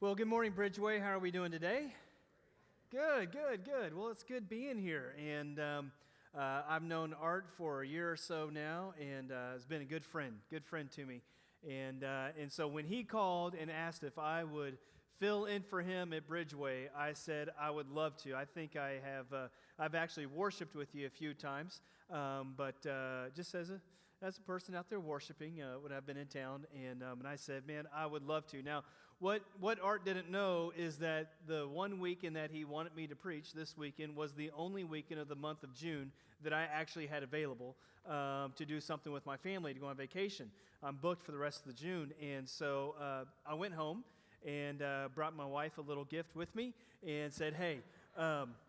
Well, good morning, BridgeWay. How are we doing today? Good, good, good. Well, it's good being here. And I've known Art for a year or so now, and has been a good friend to me. And so when he called and asked if I would fill in for him at BridgeWay, I said I would love to. I think I've actually worshiped with you a few times, but just as a person out there worshiping when I've been in town, and I said, man, I would love to. Now, what Art didn't know is that the one weekend that he wanted me to preach this weekend was the only weekend of the month of June that I actually had available to do something with my family, to go on vacation. I'm booked for the rest of the June, and so I went home and brought my wife a little gift with me and said, hey,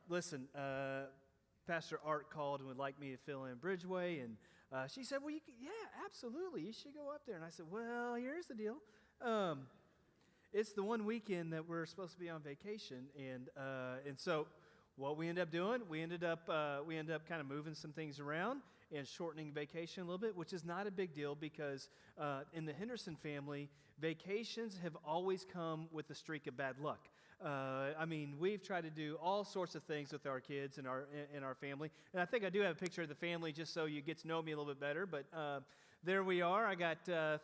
listen, Pastor Art called and would like me to fill in BridgeWay, and she said, well, yeah, absolutely, you should go up there. And I said, well, here's the deal. It's the one weekend that we're supposed to be on vacation, and so what we ended up doing, we ended up kind of moving some things around and shortening vacation a little bit, which is not a big deal because in the Henderson family, vacations have always come with a streak of bad luck. I mean, we've tried to do all sorts of things with our kids and our family, and I think I do have a picture of the family just so you get to know me a little bit better. But there we are. I got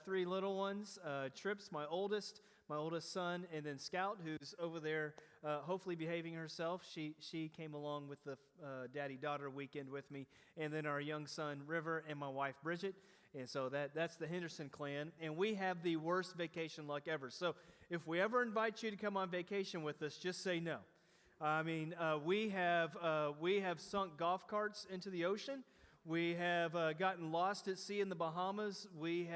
three little ones: Trips, my oldest son, and then Scout, who's over there hopefully behaving herself. She came along with the daddy-daughter weekend with me, and then our young son River and my wife Bridget. And so that's the Henderson clan, and we have the worst vacation luck ever. So if we ever invite you to come on vacation with us, just say no. I mean, we have sunk golf carts into the ocean. We have gotten lost at sea in the Bahamas. We've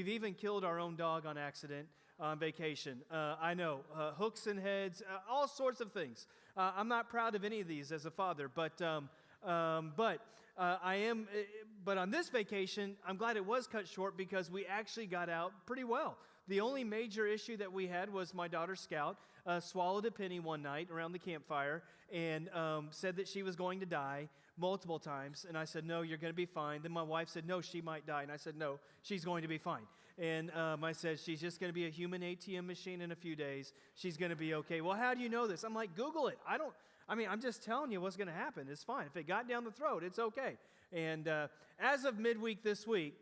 even killed our own dog on accident on vacation. I know, hooks and heads, all sorts of things. I'm not proud of any of these as a father, but I am. But on this vacation, I'm glad it was cut short because we actually got out pretty well. The only major issue that we had was my daughter Scout swallowed a penny one night around the campfire and said that she was going to die multiple times. And I said, no, you're going to be fine. Then my wife said, no, she might die. And I said, no, she's going to be fine. And I said, she's just going to be a human ATM machine in a few days. She's going to be okay. Well, how do you know this? I'm like, Google it. I'm just telling you what's going to happen. It's fine. If it got down the throat, it's okay. And as of midweek this week,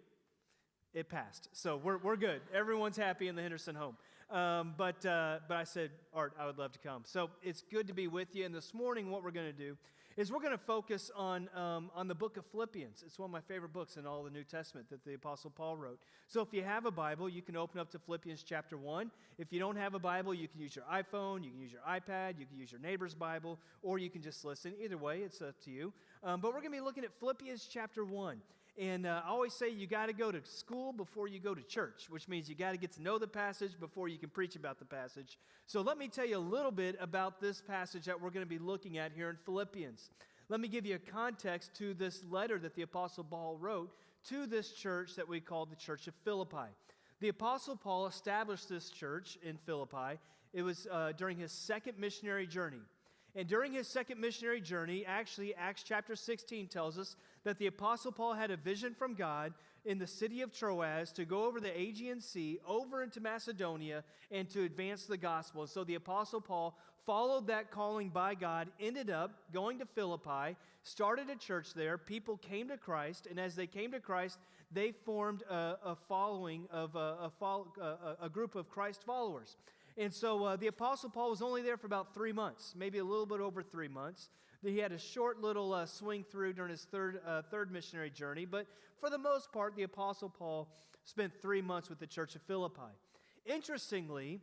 it passed. So we're good. Everyone's happy in the Henderson home. But I said, Art, I would love to come. So it's good to be with you. And this morning, what we're going to do is we're going to focus on the book of Philippians. It's one of my favorite books in all the New Testament that the Apostle Paul wrote. So if you have a Bible, you can open up to Philippians chapter 1. If you don't have a Bible, you can use your iPhone, you can use your iPad, you can use your neighbor's Bible, or you can just listen. Either way, it's up to you. But we're going to be looking at Philippians chapter 1. And I always say you got to go to school before you go to church, which means you got to get to know the passage before you can preach about the passage. So let me tell you a little bit about this passage that we're going to be looking at here in Philippians. Let me give you a context to this letter that the Apostle Paul wrote to this church that we call the Church of Philippi. The Apostle Paul established this church in Philippi. It was during his second missionary journey. And during his second missionary journey, actually, Acts chapter 16 tells us that the Apostle Paul had a vision from God in the city of Troas to go over the Aegean Sea, over into Macedonia, and to advance the gospel. And so the Apostle Paul followed that calling by God, ended up going to Philippi, started a church there. People came to Christ, and as they came to Christ, they formed a following of a group of Christ followers. And so the Apostle Paul was only there for about 3 months, maybe a little bit over 3 months. He had a short little swing through during his third missionary journey. But for the most part, the Apostle Paul spent 3 months with the church of Philippi. Interestingly,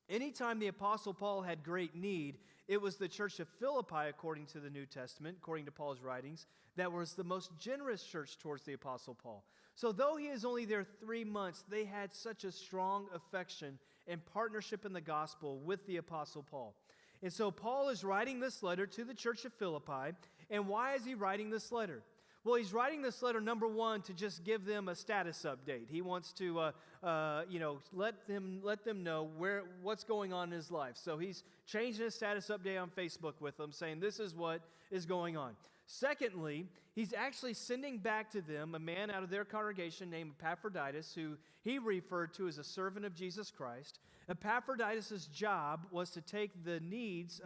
anytime the Apostle Paul had great need, it was the church of Philippi, according to the New Testament, according to Paul's writings, that was the most generous church towards the Apostle Paul. So though he is only there 3 months, they had such a strong affection and partnership in the gospel with the Apostle Paul. And so Paul is writing this letter to the church of Philippi. And why is he writing this letter? Well, he's writing this letter, number one, to just give them a status update. He wants to, let them know what's going on in his life. So he's changing his status update on Facebook with them, saying this is what is going on. Secondly, he's actually sending back to them a man out of their congregation named Epaphroditus, who he referred to as a servant of Jesus Christ. Epaphroditus' job was to take the needs,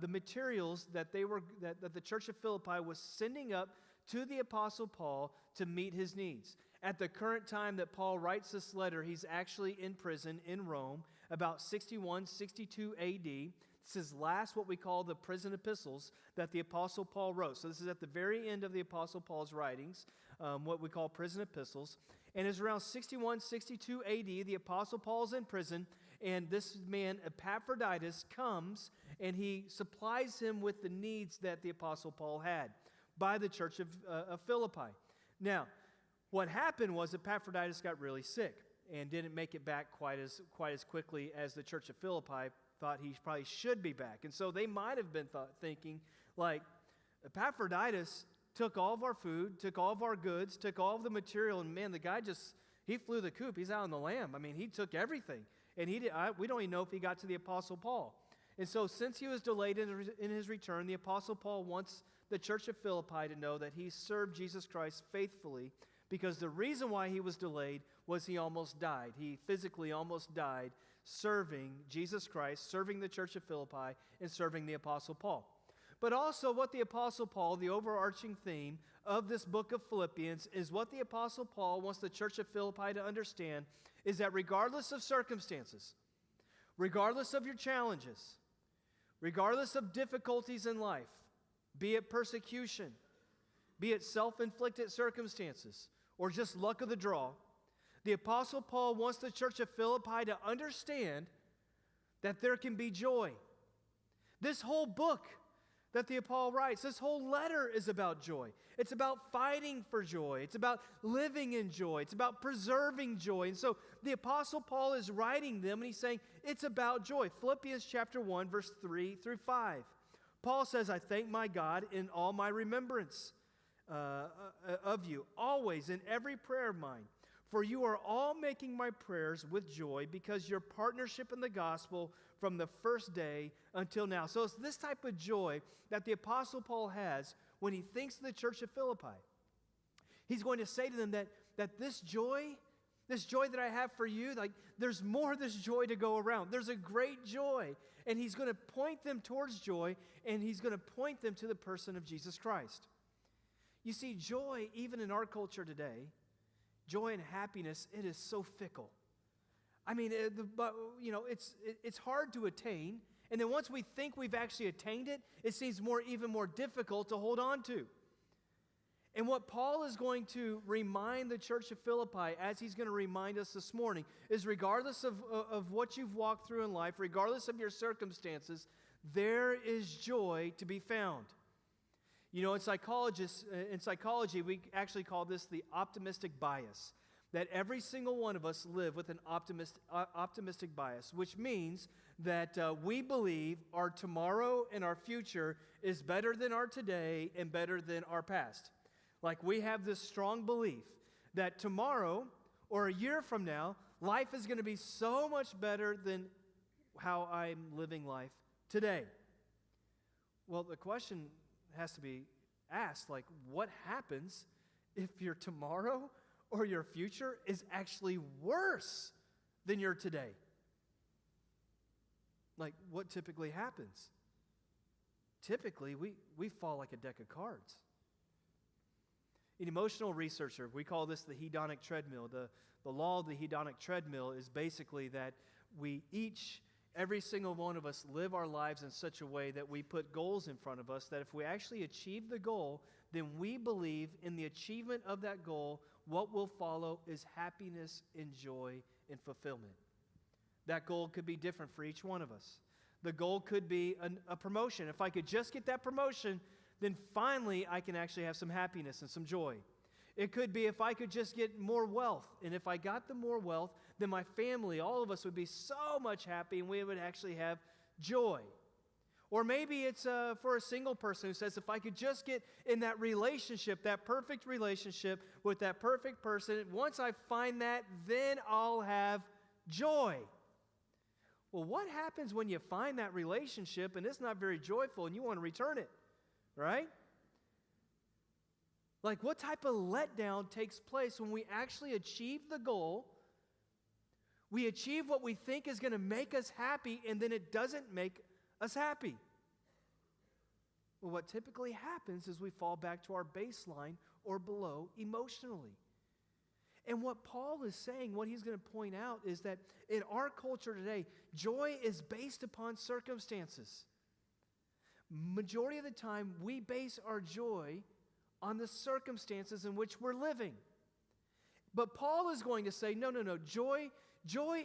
the materials that the church of Philippi was sending up to the Apostle Paul to meet his needs. At the current time that Paul writes this letter, he's actually in prison in Rome, about 61, 62 A.D. This is last what we call the prison epistles that the Apostle Paul wrote. So this is at the very end of the Apostle Paul's writings, what we call prison epistles. And it's around 61, 62 A.D. The Apostle Paul's in prison, and this man, Epaphroditus, comes and he supplies him with the needs that the Apostle Paul had by the church of Philippi. Now, what happened was Epaphroditus got really sick and didn't make it back quite as quickly as the church of Philippi thought he probably should be back. And so they might have been thinking, like, Epaphroditus took all of our food, took all of our goods, took all of the material, and man, the guy he flew the coop. He's out on the lamb. I mean, he took everything. And we don't even know if he got to the Apostle Paul. And so since he was delayed in his return, the Apostle Paul wants the church of Philippi to know that he served Jesus Christ faithfully, because the reason why he was delayed was he almost died. He physically almost died serving Jesus Christ, serving the church of Philippi, and serving the Apostle Paul. But also what the Apostle Paul, the overarching theme of this book of Philippians, is what the Apostle Paul wants the church of Philippi to understand is that regardless of circumstances, regardless of your challenges, regardless of difficulties in life, be it persecution, be it self-inflicted circumstances, or just luck of the draw, the Apostle Paul wants the church of Philippi to understand that there can be joy. This whole book that the Paul writes, this whole letter is about joy. It's about fighting for joy. It's about living in joy. It's about preserving joy. And so the Apostle Paul is writing them, and he's saying it's about joy. Philippians chapter 1, verse 3 through 5. Paul says, I thank my God in all my remembrance of you, always in every prayer of mine. For you are all making my prayers with joy because your partnership in the gospel from the first day until now. So it's this type of joy that the Apostle Paul has when he thinks of the church of Philippi. He's going to say to them that this joy that I have for you, like there's more of this joy to go around. There's a great joy. And he's going to point them towards joy, and he's going to point them to the person of Jesus Christ. You see, joy, even in our culture today, joy and happiness, it is so fickle. I mean, it's hard to attain. And then once we think we've actually attained it, it seems even more difficult to hold on to. And what Paul is going to remind the church of Philippi, as he's going to remind us this morning, is regardless of what you've walked through in life, regardless of your circumstances, there is joy to be found. You know, in psychology, we actually call this the optimistic bias, that every single one of us live with an optimistic bias, which means that we believe our tomorrow and our future is better than our today and better than our past. Like we have this strong belief that tomorrow or a year from now, life is going to be so much better than how I'm living life today. Well, the question has to be asked, like, what happens if your tomorrow or your future is actually worse than your today? Like, what typically happens? Typically, we fall like a deck of cards. An emotional researcher, we call this the hedonic treadmill. The law of the hedonic treadmill is basically that every single one of us live our lives in such a way that we put goals in front of us that if we actually achieve the goal, then we believe in the achievement of that goal, what will follow is happiness and joy and fulfillment. That goal could be different for each one of us. The goal could be a promotion. If I could just get that promotion, then finally I can actually have some happiness and some joy. It could be if I could just get more wealth. And if I got the more wealth, then my family, all of us would be so much happy and we would actually have joy. Or maybe it's for a single person who says, if I could just get in that relationship, that perfect relationship with that perfect person, once I find that, then I'll have joy. Well, what happens when you find that relationship and it's not very joyful and you want to return it, right? Like, what type of letdown takes place when we actually achieve the goal, we achieve what we think is going to make us happy, and then it doesn't make us happy? Well, what typically happens is we fall back to our baseline or below emotionally. And what Paul is saying, what he's going to point out, is that in our culture today, joy is based upon circumstances. Majority of the time, we base our joy on the circumstances in which we're living. But Paul is going to say, no. Joy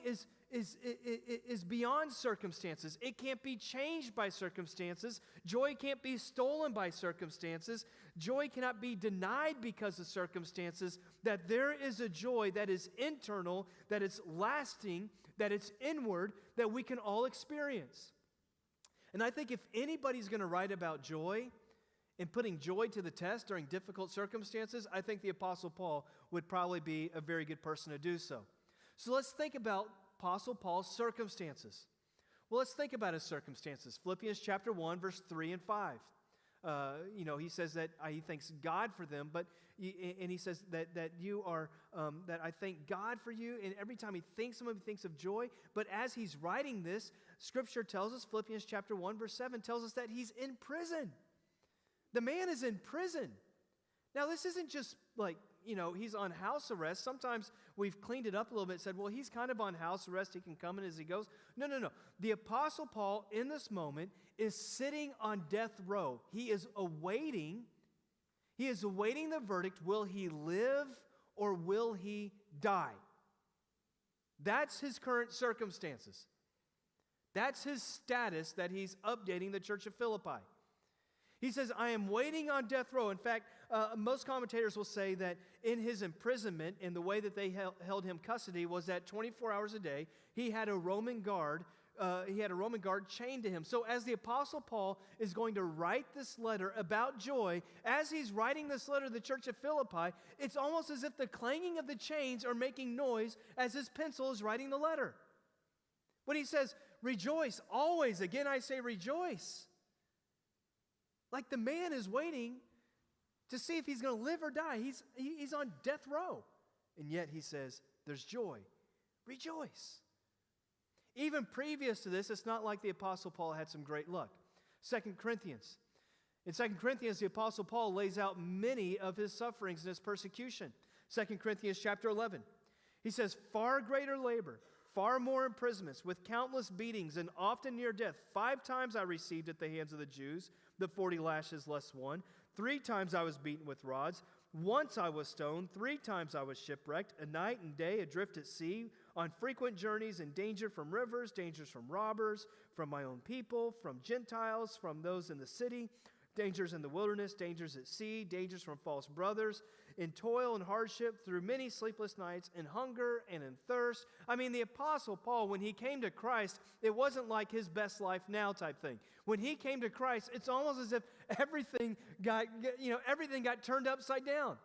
is beyond circumstances. It can't be changed by circumstances. Joy can't be stolen by circumstances. Joy cannot be denied because of circumstances. That there is a joy that is internal, that is lasting, that it's inward, that we can all experience. And I think if anybody's going to write about joy and putting joy to the test during difficult circumstances, I think the Apostle Paul would probably be a very good person to do so. So let's think about Apostle Paul's circumstances. Well, let's think about his circumstances. Philippians chapter 1, verse 3 and 5. He says that he thanks God for them, and he says that I thank God for you, and every time he thinks of them, he thinks of joy. But as he's writing this, Scripture tells us, Philippians chapter 1, verse 7 tells us that he's in prison. The man is in prison. Now, this isn't just like, he's on house arrest. Sometimes we've cleaned it up a little bit and said, well, he's kind of on house arrest. He can come in as he goes. No. The Apostle Paul, in this moment, is sitting on death row. He is awaiting the verdict. Will he live or will he die? That's his current circumstances. That's his status that he's updating the church of Philippi. He says, I am waiting on death row. In fact, most commentators will say that in his imprisonment, in the way that they held him custody, was that 24 hours a day, he had a Roman guard chained to him. So as the Apostle Paul is going to write this letter about joy, as he's writing this letter to the church of Philippi, it's almost as if the clanging of the chains are making noise as his pencil is writing the letter. When he says, rejoice always, again I say rejoice. Like the man is waiting to see if he's going to live or die. He's on death row. And yet he says, there's joy. Rejoice. Even previous to this, it's not like the Apostle Paul had some great luck. 2 Corinthians. In 2 Corinthians, the Apostle Paul lays out many of his sufferings and his persecution. 2 Corinthians chapter 11. He says, far greater labor, far more imprisonments, with countless beatings, and often near death. 5 times I received at the hands of the Jews the 40 lashes less one. 3 times I was beaten with rods. Once I was stoned. 3 times I was shipwrecked. A night and day adrift at sea, on frequent journeys, in danger from rivers, dangers from robbers, from my own people, from Gentiles, from those in the city, dangers in the wilderness, dangers at sea, dangers from false brothers, in toil and hardship, through many sleepless nights, in hunger and in thirst. I mean, the Apostle Paul, when he came to Christ, it wasn't like his best life now type thing. When he came to Christ, it's almost as if everything got turned upside down.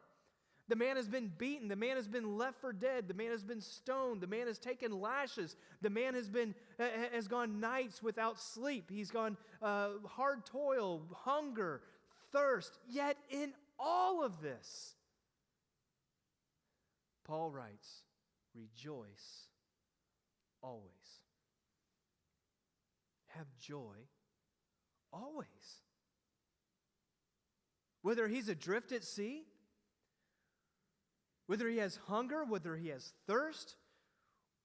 The man has been beaten. The man has been left for dead. The man has been stoned. The man has taken lashes. The man has gone nights without sleep. He's gone hard toil, hunger, thirst. Yet in all of this, Paul writes, rejoice always. Have joy always. Whether he's adrift at sea, whether he has hunger, whether he has thirst,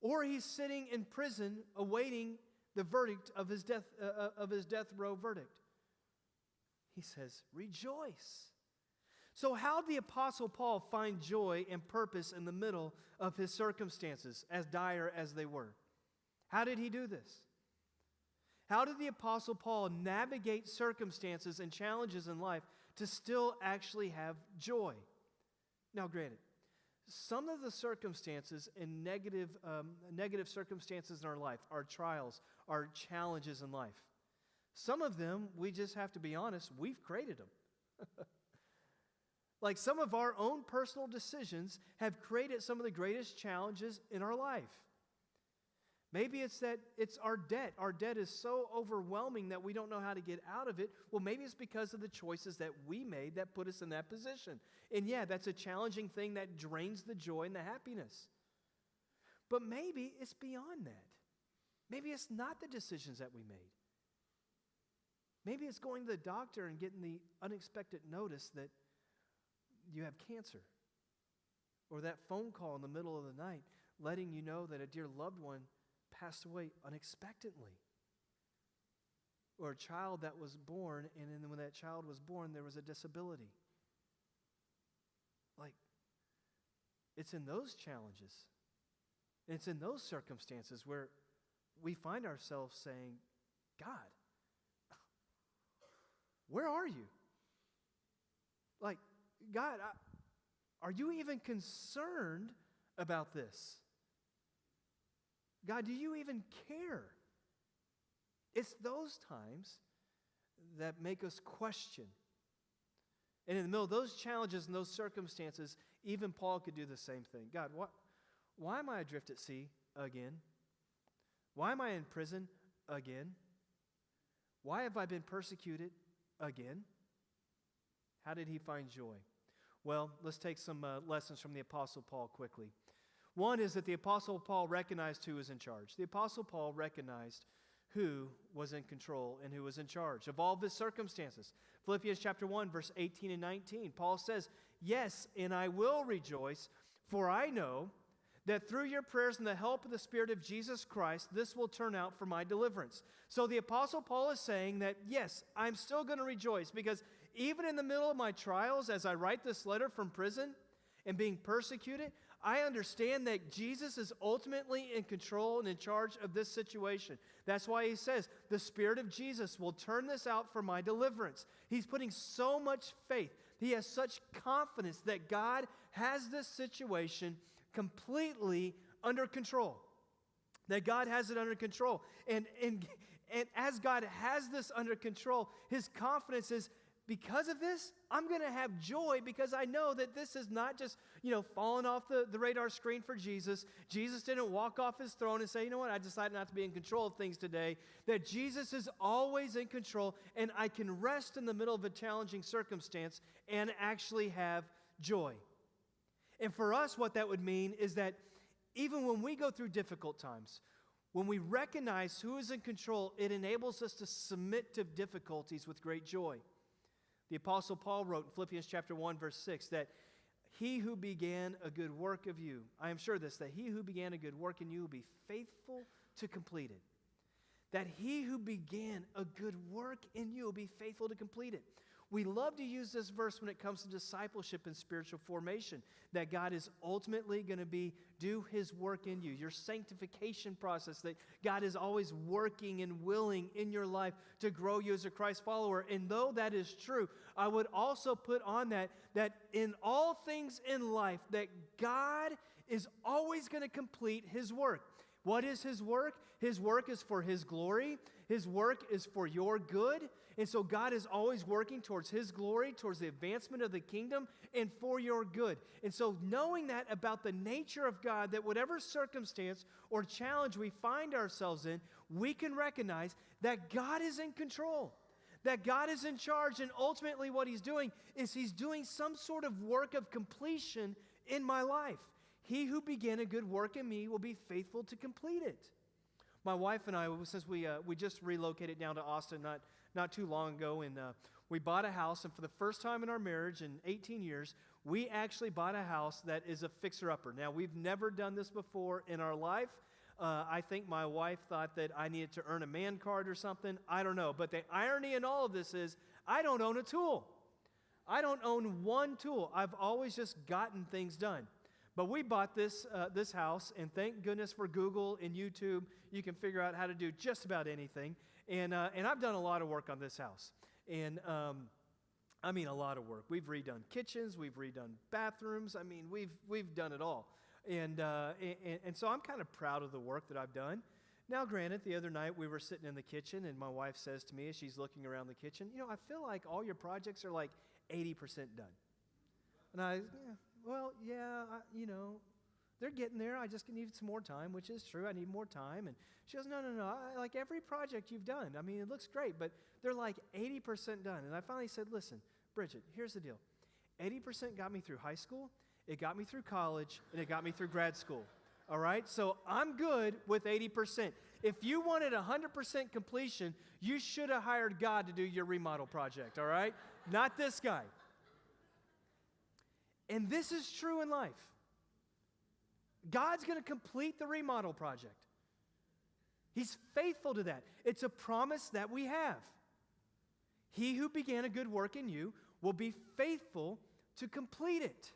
or he's sitting in prison awaiting the verdict of his death row verdict. He says, rejoice. So how did the Apostle Paul find joy and purpose in the middle of his circumstances, as dire as they were? How did he do this? How did the Apostle Paul navigate circumstances and challenges in life to still actually have joy? Now, granted, some of the circumstances and negative circumstances in our life, our trials, our challenges in life, Some of them, we just have to be honest, we've created them. Like some of our own personal decisions have created some of the greatest challenges in our life. Maybe it's that it's our debt. Our debt is so overwhelming that we don't know how to get out of it. Well, maybe it's because of the choices that we made that put us in that position. And yeah, that's a challenging thing that drains the joy and the happiness. But maybe it's beyond that. Maybe it's not the decisions that we made. Maybe it's going to the doctor and getting the unexpected notice that you have cancer. Or that phone call in the middle of the night letting you know that a dear loved one passed away unexpectedly. Or a child that was born, and then when that child was born, there was a disability. Like, it's in those challenges, it's in those circumstances where we find ourselves saying, God, where are you? Like, God, are you even concerned about this? God, do you even care? It's those times that make us question. And in the middle of those challenges and those circumstances, even Paul could do the same thing. God, why am I adrift at sea again? Why am I in prison again? Why have I been persecuted again? How did he find joy? Well, let's take some lessons from the Apostle Paul quickly. One is that the Apostle Paul recognized who was in charge. The Apostle Paul recognized who was in control and who was in charge of all of his circumstances. Philippians chapter 1, verse 18 and 19, Paul says, "Yes, and I will rejoice, for I know that through your prayers and the help of the Spirit of Jesus Christ, this will turn out for my deliverance." So the Apostle Paul is saying that, yes, I'm still going to rejoice because even in the middle of my trials, as I write this letter from prison and being persecuted, I understand that Jesus is ultimately in control and in charge of this situation. That's why he says, the Spirit of Jesus will turn this out for my deliverance. He's putting so much faith. He has such confidence that God has this situation completely under control. That God has it under control. And as God has this under control, his confidence is, because of this, I'm going to have joy because I know that this is not just, falling off the radar screen for Jesus. Jesus didn't walk off his throne and say, you know what, I decided not to be in control of things today. That Jesus is always in control, and I can rest in the middle of a challenging circumstance and actually have joy. And for us, what that would mean is that even when we go through difficult times, when we recognize who is in control, it enables us to submit to difficulties with great joy. The Apostle Paul wrote in Philippians chapter 1, verse 6, that he who began a good work of you, I am sure this, that he who began a good work in you will be faithful to complete it. That he who began a good work in you will be faithful to complete it. We love to use this verse when it comes to discipleship and spiritual formation, that God is ultimately going to do his work in you, your sanctification process, that God is always working and willing in your life to grow you as a Christ follower. And though that is true, I would also put on that in all things in life, that God is always going to complete his work. What is his work? His work is for his glory. His work is for your good. And so God is always working towards his glory, towards the advancement of the kingdom, and for your good. And so knowing that about the nature of God, that whatever circumstance or challenge we find ourselves in, we can recognize that God is in control, that God is in charge, and ultimately what he's doing is he's doing some sort of work of completion in my life. He who began a good work in me will be faithful to complete it. My wife and I, since we just relocated down to Austin not too long ago, and we bought a house, and for the first time in our marriage in 18 years, we actually bought a house that is a fixer-upper. Now, we've never done this before in our life. I think my wife thought that I needed to earn a man card or something. I don't know. But the irony in all of this is I don't own a tool. I don't own one tool. I've always just gotten things done. But we bought this house, and thank goodness for Google and YouTube. You can figure out how to do just about anything. And I've done a lot of work on this house. And I mean a lot of work. We've redone kitchens. We've redone bathrooms. I mean, we've done it all. And so I'm kind of proud of the work that I've done. Now, granted, the other night we were sitting in the kitchen, and my wife says to me as she's looking around the kitchen, I feel like all your projects are like 80% done. And they're getting there. I just need some more time, which is true. I need more time. And she goes, no. Like every project you've done, I mean, it looks great, but they're like 80% done. And I finally said, listen, Bridget, here's the deal. 80% got me through high school, it got me through college, and it got me through grad school. All right? So I'm good with 80%. If you wanted 100% completion, you should have hired God to do your remodel project, all right? Not this guy. And this is true in life. God's going to complete the remodel project. He's faithful to that. It's a promise that we have. He who began a good work in you will be faithful to complete it.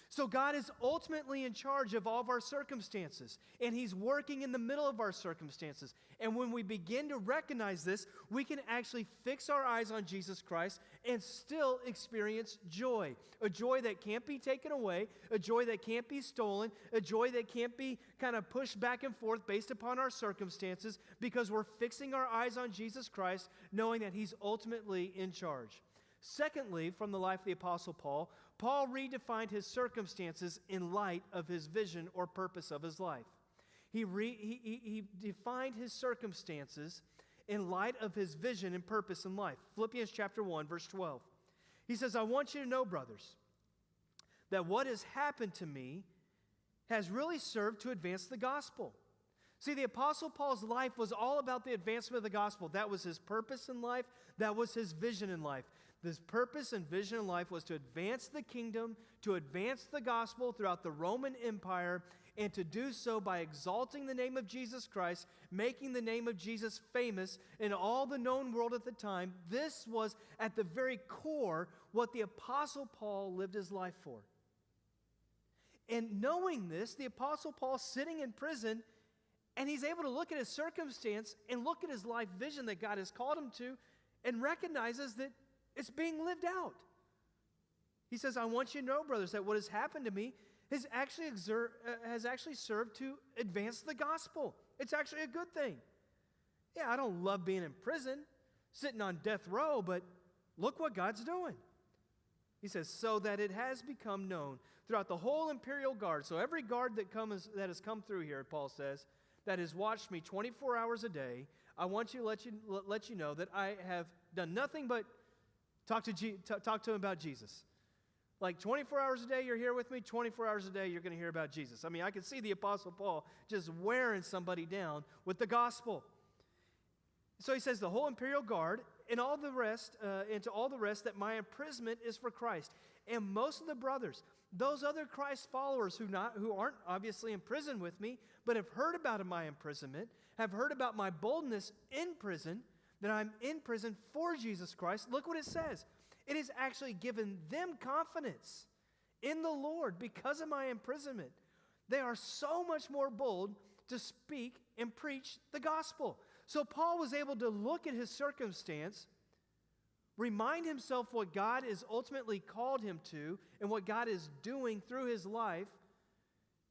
So God is ultimately in charge of all of our circumstances, and He's working in the middle of our circumstances. And when we begin to recognize this, we can actually fix our eyes on Jesus Christ and still experience joy. A joy that can't be taken away, a joy that can't be stolen, a joy that can't be kind of pushed back and forth based upon our circumstances, because we're fixing our eyes on Jesus Christ, knowing that He's ultimately in charge. Secondly, from the life of the Apostle Paul, Paul redefined his circumstances in light of his vision or purpose of his life. He defined his circumstances in light of his vision and purpose in life. Philippians chapter 1, verse 12. He says, I want you to know, brothers, that what has happened to me has really served to advance the gospel. See, the Apostle Paul's life was all about the advancement of the gospel. That was his purpose in life. That was his vision in life. This purpose and vision in life was to advance the kingdom, to advance the gospel throughout the Roman Empire, and to do so by exalting the name of Jesus Christ, making the name of Jesus famous in all the known world at the time. This was at the very core what the Apostle Paul lived his life for. And knowing this, the Apostle Paul sitting in prison, and he's able to look at his circumstance and look at his life vision that God has called him to, and recognizes that it's being lived out. He says, I want you to know, brothers, that what has happened to me has actually served to advance the gospel. It's actually a good thing. Yeah, I don't love being in prison, sitting on death row, but look what God's doing. He says, so that it has become known throughout the whole imperial guard. So every guard that has come through here, Paul says, that has watched me 24 hours a day, I want to let you know that I have done nothing but talk to him about Jesus. Like 24 hours a day, you're here with me. 24 hours a day, you're going to hear about Jesus. I mean, I can see the Apostle Paul just wearing somebody down with the gospel. So he says, the whole imperial guard and all the rest, and to all the rest, that my imprisonment is for Christ. And most of the brothers, those other Christ followers who aren't obviously in prison with me, but have heard about my imprisonment, have heard about my boldness in prison, that I'm in prison for Jesus Christ. Look what it says. It has actually given them confidence in the Lord because of my imprisonment. They are so much more bold to speak and preach the gospel. So Paul was able to look at his circumstance, remind himself what God has ultimately called him to and what God is doing through his life,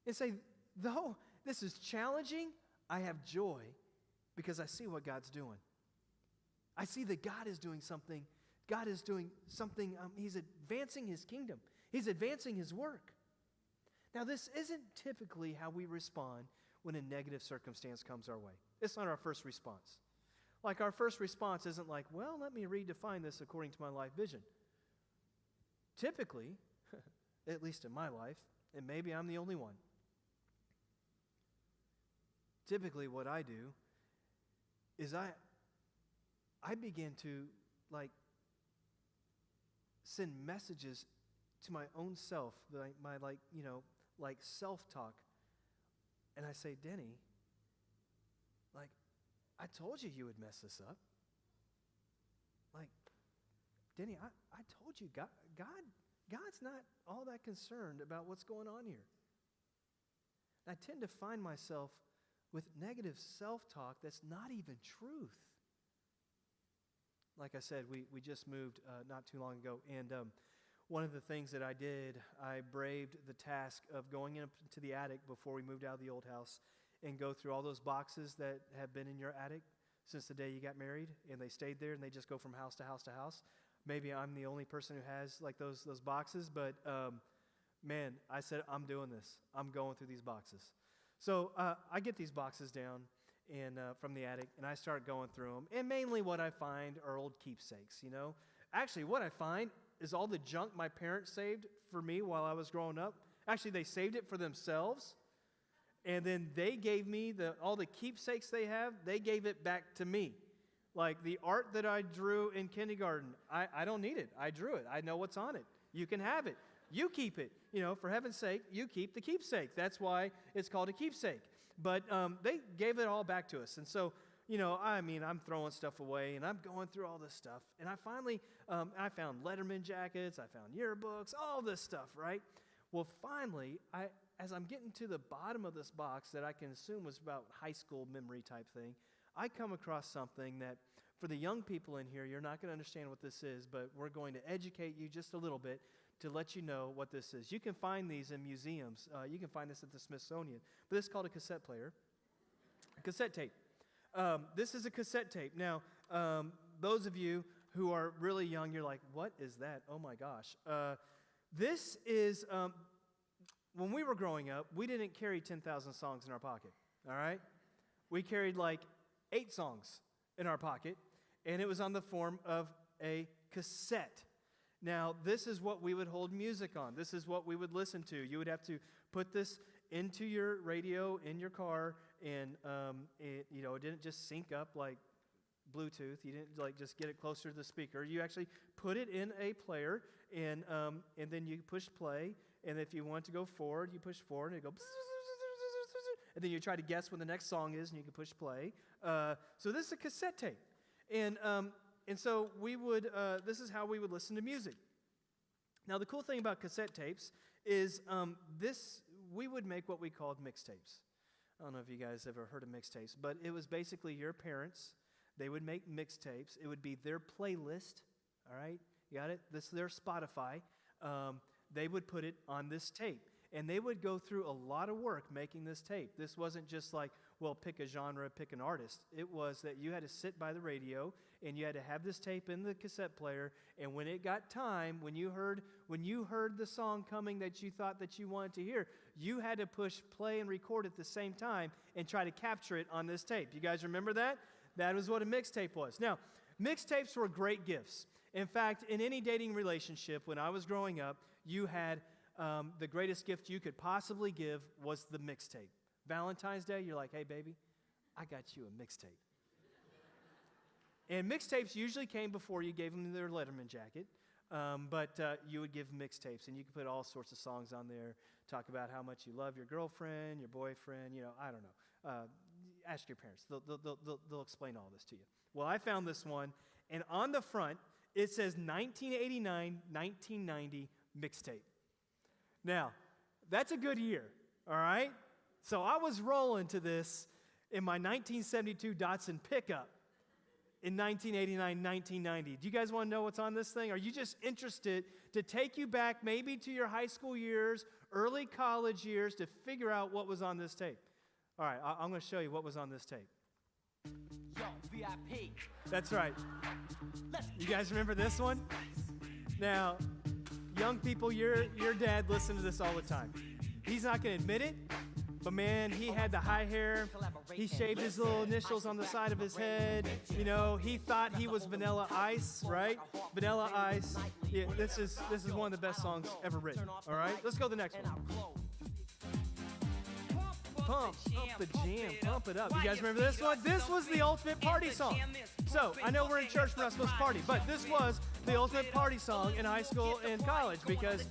and say, though this is challenging, I have joy because I see what God's doing. I see that God is doing something. God is doing something. He's advancing His kingdom. He's advancing His work. Now, this isn't typically how we respond when a negative circumstance comes our way. It's not our first response. Like, our first response isn't like, well, let me redefine this according to my life vision. Typically, at least in my life, and maybe I'm the only one, typically what I do is I begin to, send messages to my own self, my self-talk. And I say, Denny, I told you would mess this up. Denny, I told you, God's not all that concerned about what's going on here. I tend to find myself with negative self-talk that's not even truth. Like I said, we just moved not too long ago, and one of the things that I did, I braved the task of going into the attic before we moved out of the old house and go through all those boxes that have been in your attic since the day you got married, and they stayed there, and they just go from house to house to house. Maybe I'm the only person who has like those boxes, but man, I said, I'm doing this. I'm going through these boxes. So I get these boxes down and from the attic, and I start going through them. And mainly what I find are old keepsakes, you know. Actually, what I find is all the junk my parents saved for me while I was growing up. Actually, they saved it for themselves, and then they gave me all the keepsakes they have, they gave it back to me. Like the art that I drew in kindergarten, I don't need it. I drew it. I know what's on it. You can have it. You keep it. You know, for heaven's sake, you keep the keepsake. That's why it's called a keepsake. But they gave it all back to us. And so, you know, I mean, I'm throwing stuff away, and I'm going through all this stuff. And I finally, I found Letterman jackets. I found yearbooks, all this stuff, right? Well, finally, as I'm getting to the bottom of this box that I can assume was about high school memory type thing, I come across something that for the young people in here, you're not going to understand what this is, but we're going to educate you just a little bit to let you know what this is. You can find these in museums. You can find this at the Smithsonian. But this is called a cassette player, a cassette tape. This is a cassette tape. Now, those of you who are really young, you're like, what is that? Oh my gosh. This is, when we were growing up, we didn't carry 10,000 songs in our pocket, all right? We carried like 8 songs in our pocket, and it was on the form of a cassette. Now, this is what we would hold music on. This is what we would listen to. You would have to put this into your radio in your car, and it didn't just sync up like Bluetooth. You didn't like just get it closer to the speaker. You actually put it in a player, and then you push play. And if you want to go forward, you push forward, and it goes. And then you try to guess when the next song is, and you can push play. So this is a cassette tape, and so we would. This is how we would listen to music. Now the cool thing about cassette tapes is we would make what we called mixtapes. I don't know if you guys ever heard of mixtapes, but it was basically your parents. They would make mixtapes. It would be their playlist. All right, you got it. This is their Spotify. They would put it on this tape. And they would go through a lot of work making this tape. This wasn't just like, well, pick a genre, pick an artist. It was that you had to sit by the radio, and you had to have this tape in the cassette player, and when it got time, when you heard the song coming that you thought that you wanted to hear, you had to push play and record at the same time and try to capture it on this tape. You guys remember that? That was what a mixtape was. Now, mixtapes were great gifts. In fact, in any dating relationship, when I was growing up, you had the greatest gift you could possibly give was the mixtape. Valentine's Day, you're like, hey, baby, I got you a mixtape. And mixtapes usually came before you gave them their Letterman jacket, but you would give mixtapes, and you could put all sorts of songs on there, talk about how much you love your girlfriend, your boyfriend, I don't know. Ask your parents. They'll explain all this to you. Well, I found this one, and on the front, it says 1989-1990 mixtape. Now, that's a good year, all right? So I was rolling to this in my 1972 Datsun pickup in 1989-1990. Do you guys want to know what's on this thing? Are you just interested to take you back maybe to your high school years, early college years, to figure out what was on this tape? All right, I'm going to show you what was on this tape. Yo, VIP. That's right. You guys remember this one? Now, young people, your dad listened to this all the time. He's not going to admit it, but man, he had the high hair. He shaved his little initials on the side of his head. He thought he was Vanilla Ice, right? Vanilla Ice. Yeah, this is one of the best songs ever written. All right, let's go to the next one. Pump up the jam, pump it up. You guys remember this one? This was the ultimate party song. So, I know we're in church, we're not supposed to party, but this was the ultimate party song in high school and college because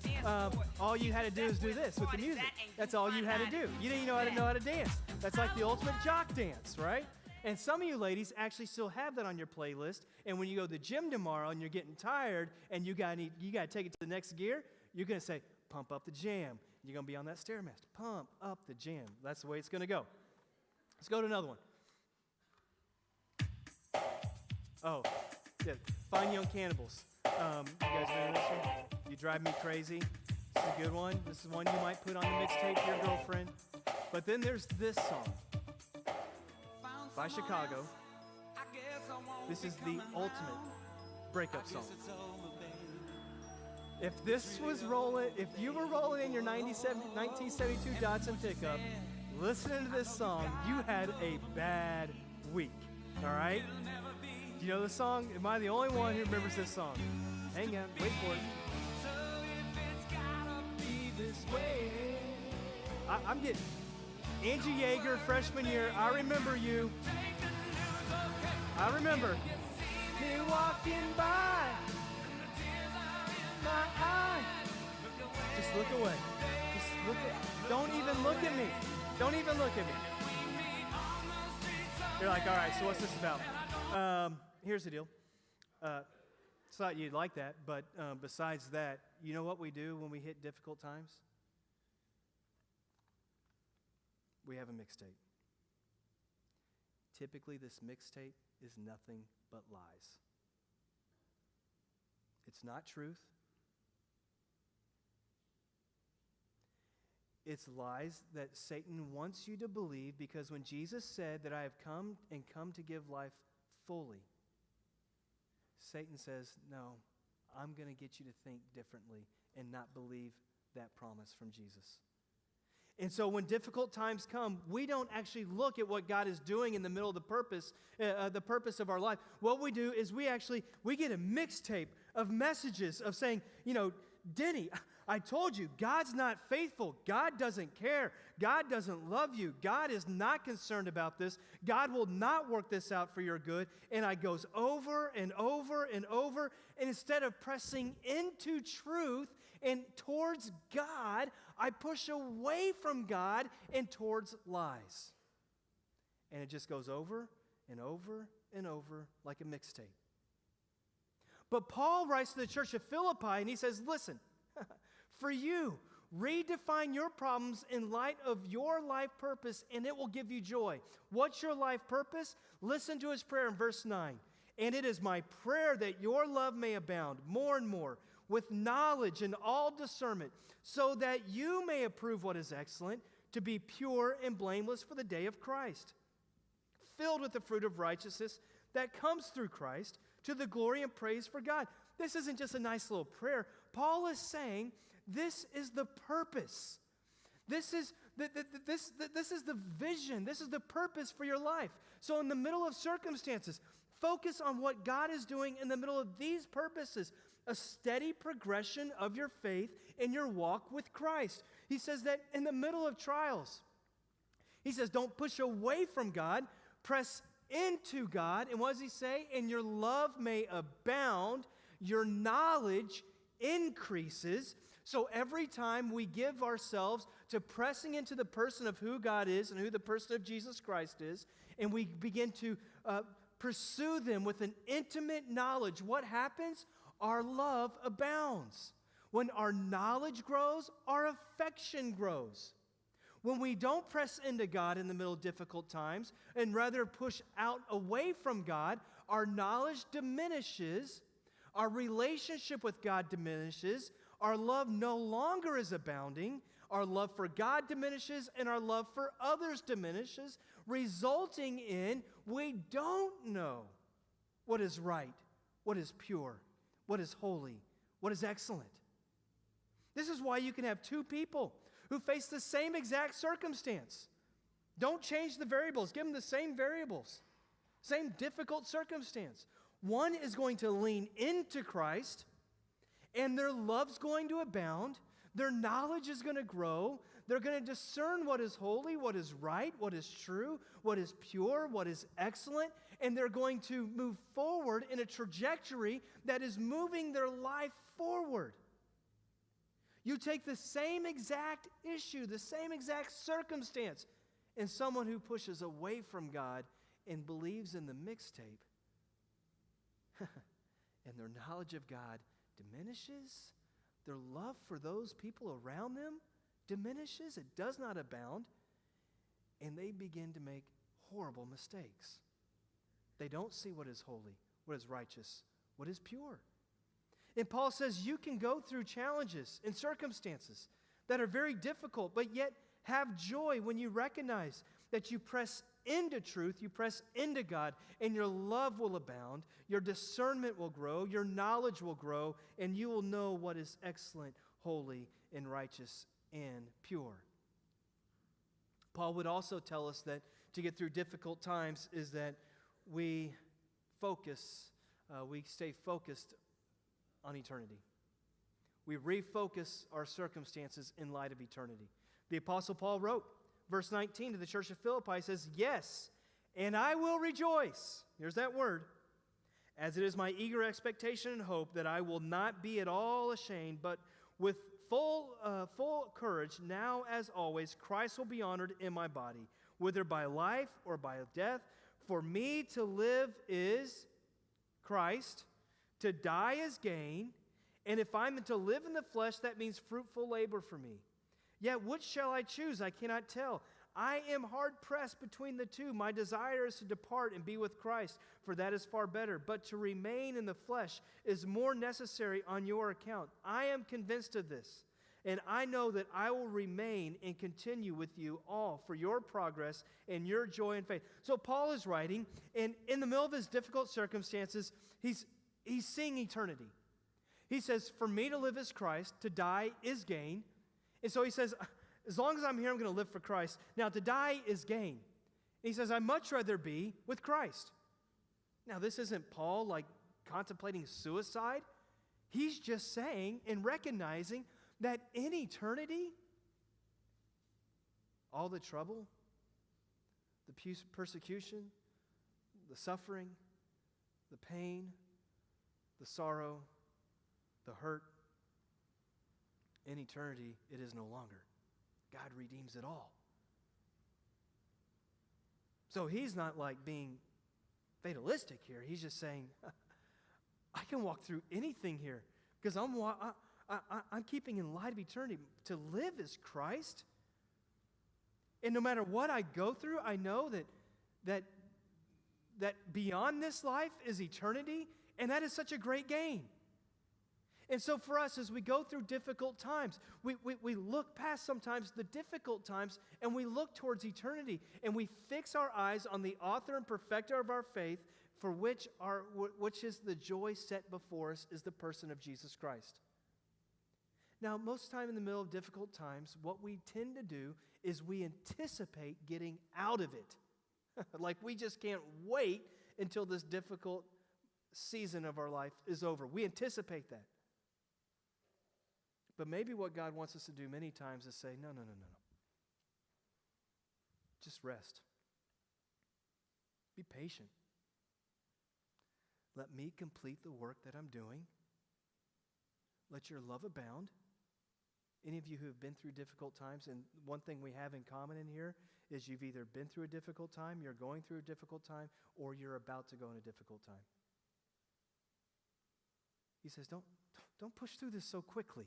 all you had to do is do this with the music. That's all you had to do. You didn't know how to dance. That's like the ultimate jock dance, right? And some of you ladies actually still have that on your playlist, and when you go to the gym tomorrow and you're getting tired and you gotta take it to the next gear, you're going to say, pump up the jam. You're going to be on that Stairmaster. Pump up the jam. That's the way it's going to go. Let's go to another one. Oh, yeah. Fine Young Cannibals. You guys remember this one? You Drive Me Crazy. This is a good one. This is one you might put on the mixtape for your girlfriend. But then there's this song. by Chicago. This is the ultimate breakup song. If you were rolling in your 1972 Datsun pickup, listening to this song, you had a bad week, all right? Do you know the song? Am I the only one who remembers this song? Hang on, wait for it. I'm getting Angie Yeager, freshman year, I remember you. I remember me walking by my eye. Just look away. Just look at, don't even look at me. Don't even look at me. You're like, all right, so what's this about? Here's the deal. Thought you'd like that, but besides that, you know what we do when we hit difficult times? We have a mixtape. Typically, this mixtape is nothing but lies. It's not truth. It's lies that Satan wants you to believe, because when Jesus said that I have come to give life fully, Satan says, no, I'm going to get you to think differently and not believe that promise from Jesus. And so when difficult times come, we don't actually look at what God is doing in the middle of the purpose of our life. What we do is we get a mixtape of messages of saying, Denny, I told you, God's not faithful. God doesn't care. God doesn't love you. God is not concerned about this. God will not work this out for your good. And I goes over and over and over. And instead of pressing into truth and towards God, I push away from God and towards lies. And it just goes over and over and over like a mixtape. But Paul writes to the church of Philippi and he says, listen, for you, redefine your problems in light of your life purpose and it will give you joy. What's your life purpose? Listen to his prayer in verse 9. And it is my prayer that your love may abound more and more with knowledge and all discernment, so that you may approve what is excellent, to be pure and blameless for the day of Christ, filled with the fruit of righteousness that comes through Christ, to the glory and praise for God. This isn't just a nice little prayer. Paul is saying this is the purpose. This is the vision. This is the purpose for your life. So in the middle of circumstances, focus on what God is doing in the middle of these purposes. A steady progression of your faith in your walk with Christ. He says that in the middle of trials, he says, don't push away from God, press into God. And what does he say? And your love may abound, your knowledge increases. So every time we give ourselves to pressing into the person of who God is and who the person of Jesus Christ is, and we begin to pursue them with an intimate knowledge, what happens? Our love abounds. When our knowledge grows, our affection grows. When we don't press into God in the middle of difficult times and rather push out away from God, our knowledge diminishes, our relationship with God diminishes, our love no longer is abounding, our love for God diminishes, and our love for others diminishes, resulting in we don't know what is right, what is pure, what is holy, what is excellent. This is why you can have two people who face the same exact circumstance. Don't change the variables. Give them the same variables, same difficult circumstance. One is going to lean into Christ, and their love's going to abound. Their knowledge is going to grow. They're going to discern what is holy, what is right, what is true, what is pure, what is excellent, and they're going to move forward in a trajectory that is moving their life forward. You take the same exact issue, the same exact circumstance, and someone who pushes away from God and believes in the mixtape, and their knowledge of God diminishes, their love for those people around them diminishes, it does not abound, and they begin to make horrible mistakes. They don't see what is holy, what is righteous, what is pure. And Paul says you can go through challenges and circumstances that are very difficult, but yet have joy when you recognize that you press into truth, you press into God, and your love will abound, your discernment will grow, your knowledge will grow, and you will know what is excellent, holy, and righteous, and pure. Paul would also tell us that to get through difficult times is that we stay focused on eternity. We refocus our circumstances in light of eternity. The Apostle Paul wrote, verse 19 to the church of Philippi says, "Yes, and I will rejoice." Here's that word. "As it is my eager expectation and hope that I will not be at all ashamed, but with full courage, now as always, Christ will be honored in my body, whether by life or by death. For me to live is Christ, to die is gain, and if I'm to live in the flesh, that means fruitful labor for me. Yet which shall I choose? I cannot tell. I am hard-pressed between the two. My desire is to depart and be with Christ, for that is far better. But to remain in the flesh is more necessary on your account. I am convinced of this, and I know that I will remain and continue with you all for your progress and your joy and faith." So Paul is writing, and in the middle of his difficult circumstances, he's seeing eternity. He says, for me to live is Christ, to die is gain. And so he says, as long as I'm here, I'm going to live for Christ. Now, to die is gain. And he says, I'd much rather be with Christ. Now, this isn't Paul like contemplating suicide. He's just saying and recognizing that in eternity, all the trouble, the persecution, the suffering, the pain, the sorrow, the hurt, in eternity, it is no longer. God redeems it all. So he's not like being fatalistic here. He's just saying, I can walk through anything here because I'm keeping in light of eternity. To live is Christ. And no matter what I go through, I know that beyond this life is eternity, and that is such a great gain. And so for us, as we go through difficult times, we look past sometimes the difficult times, and we look towards eternity, and we fix our eyes on the author and perfecter of our faith, for which is the joy set before us is the person of Jesus Christ. Now, most of the time in the middle of difficult times, what we tend to do is we anticipate getting out of it. Like we just can't wait until this difficult season of our life is over. We anticipate that. But maybe what God wants us to do many times is say, no. Just rest. Be patient. Let me complete the work that I'm doing. Let your love abound. Any of you who have been through difficult times, and one thing we have in common in here is you've either been through a difficult time, you're going through a difficult time, or you're about to go in a difficult time. He says, don't push through this so quickly.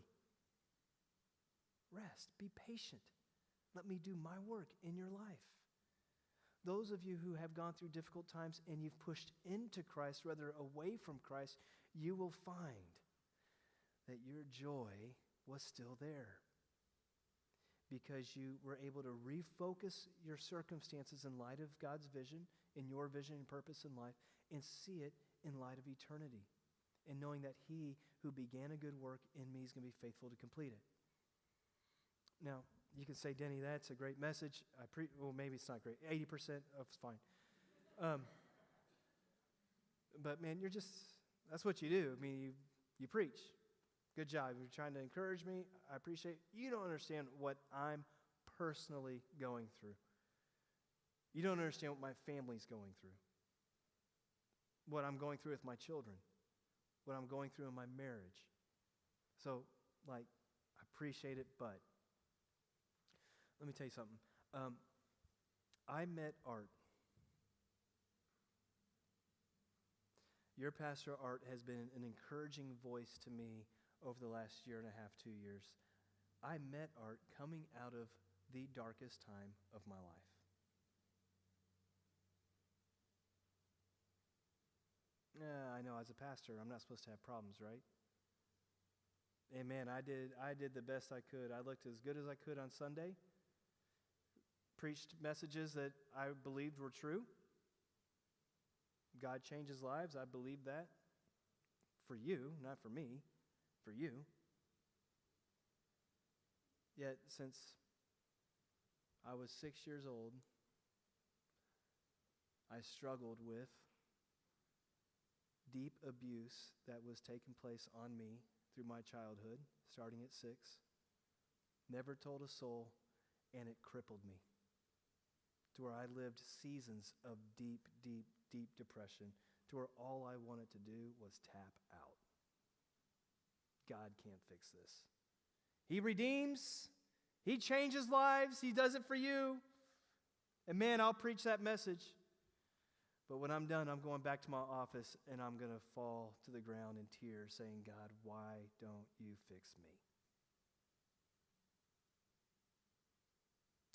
Rest. Be patient. Let me do my work in your life. Those of you who have gone through difficult times and you've pushed into Christ rather away from Christ, you will find that your joy was still there because you were able to refocus your circumstances in light of God's vision, in your vision and purpose in life, and see it in light of eternity, and knowing that He who began a good work in me is going to be faithful to complete it. Now, you can say, Denny, that's a great message. Well, maybe it's not great. 80% of it's fine. But man, that's what you do. I mean, you preach. Good job. You're trying to encourage me. I appreciate it. You don't understand what I'm personally going through. You don't understand what my family's going through. What I'm going through with my children. What I'm going through in my marriage. So, I appreciate it, but let me tell you something. I met Art. Your pastor, Art, has been an encouraging voice to me over the last year and a half, 2 years. I met Art coming out of the darkest time of my life. I know, as a pastor, I'm not supposed to have problems, right? Amen. I did the best I could. I looked as good as I could on Sunday. preached messages that I believed were true. God changes lives. I believe that. For you, not for me, for you. Yet, since I was 6 years old, I struggled with deep abuse that was taking place on me through my childhood, starting at 6. Never told a soul, and it crippled me to where I lived seasons of deep, deep, deep depression, to where all I wanted to do was tap out. God can't fix this. He redeems. He changes lives. He does it for you. And man, I'll preach that message. But when I'm done, I'm going back to my office and I'm going to fall to the ground in tears saying, God, why don't you fix me?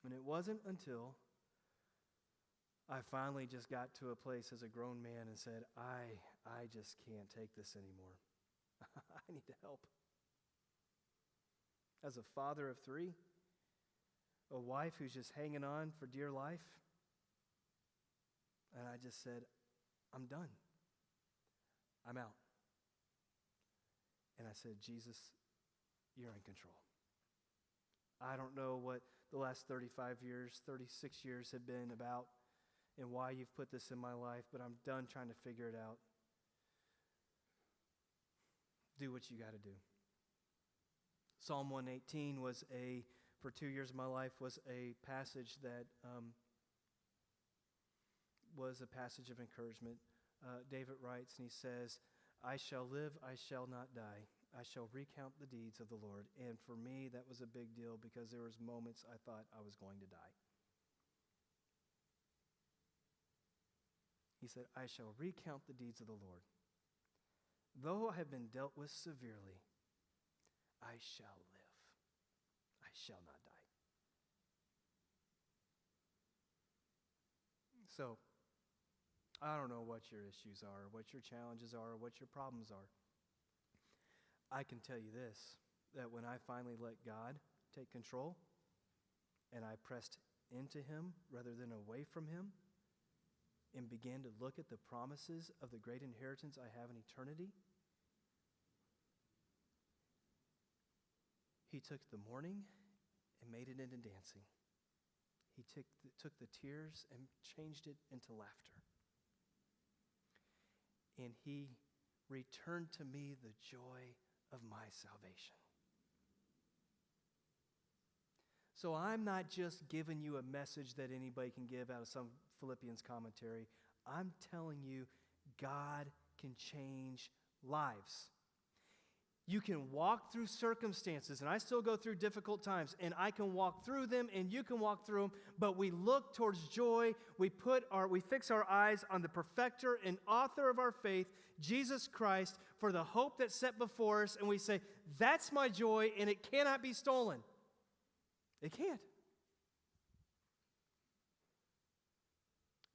And it wasn't until I finally just got to a place as a grown man and said, I just can't take this anymore. I need help. As a father of 3, a wife who's just hanging on for dear life, and I just said, I'm done. I'm out. And I said, Jesus, you're in control. I don't know what the last 35 years, 36 years have been about and why you've put this in my life, but I'm done trying to figure it out. Do what you got to do. Psalm 118 for 2 years of my life, was a passage that was a passage of encouragement. David writes, and he says, I shall live, I shall not die. I shall recount the deeds of the Lord. And for me, that was a big deal because there was moments I thought I was going to die. He said, I shall recount the deeds of the Lord. Though I have been dealt with severely, I shall live. I shall not die. So, I don't know what your issues are, what your challenges are, what your problems are. I can tell you this, that when I finally let God take control and I pressed into Him rather than away from Him and began to look at the promises of the great inheritance I have in eternity, He took the mourning and made it into dancing. He took the tears and changed it into laughter. And He returned to me the joy of my salvation. So I'm not just giving you a message that anybody can give out of some Philippians commentary. I'm telling you, God can change lives. You can walk through circumstances, and I still go through difficult times, and I can walk through them, and you can walk through them, but we look towards joy. We fix our eyes on the perfecter and author of our faith, Jesus Christ, for the hope that's set before us, and we say, that's my joy, and it cannot be stolen. It can't.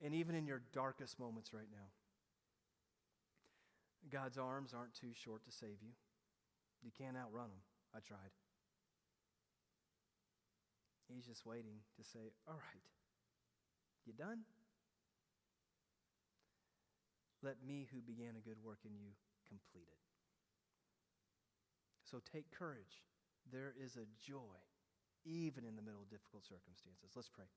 And even in your darkest moments right now, God's arms aren't too short to save you. You can't outrun Him. I tried. He's just waiting to say, all right, you done? Let me who began a good work in you complete it. So take courage. There is a joy, even in the middle of difficult circumstances. Let's pray.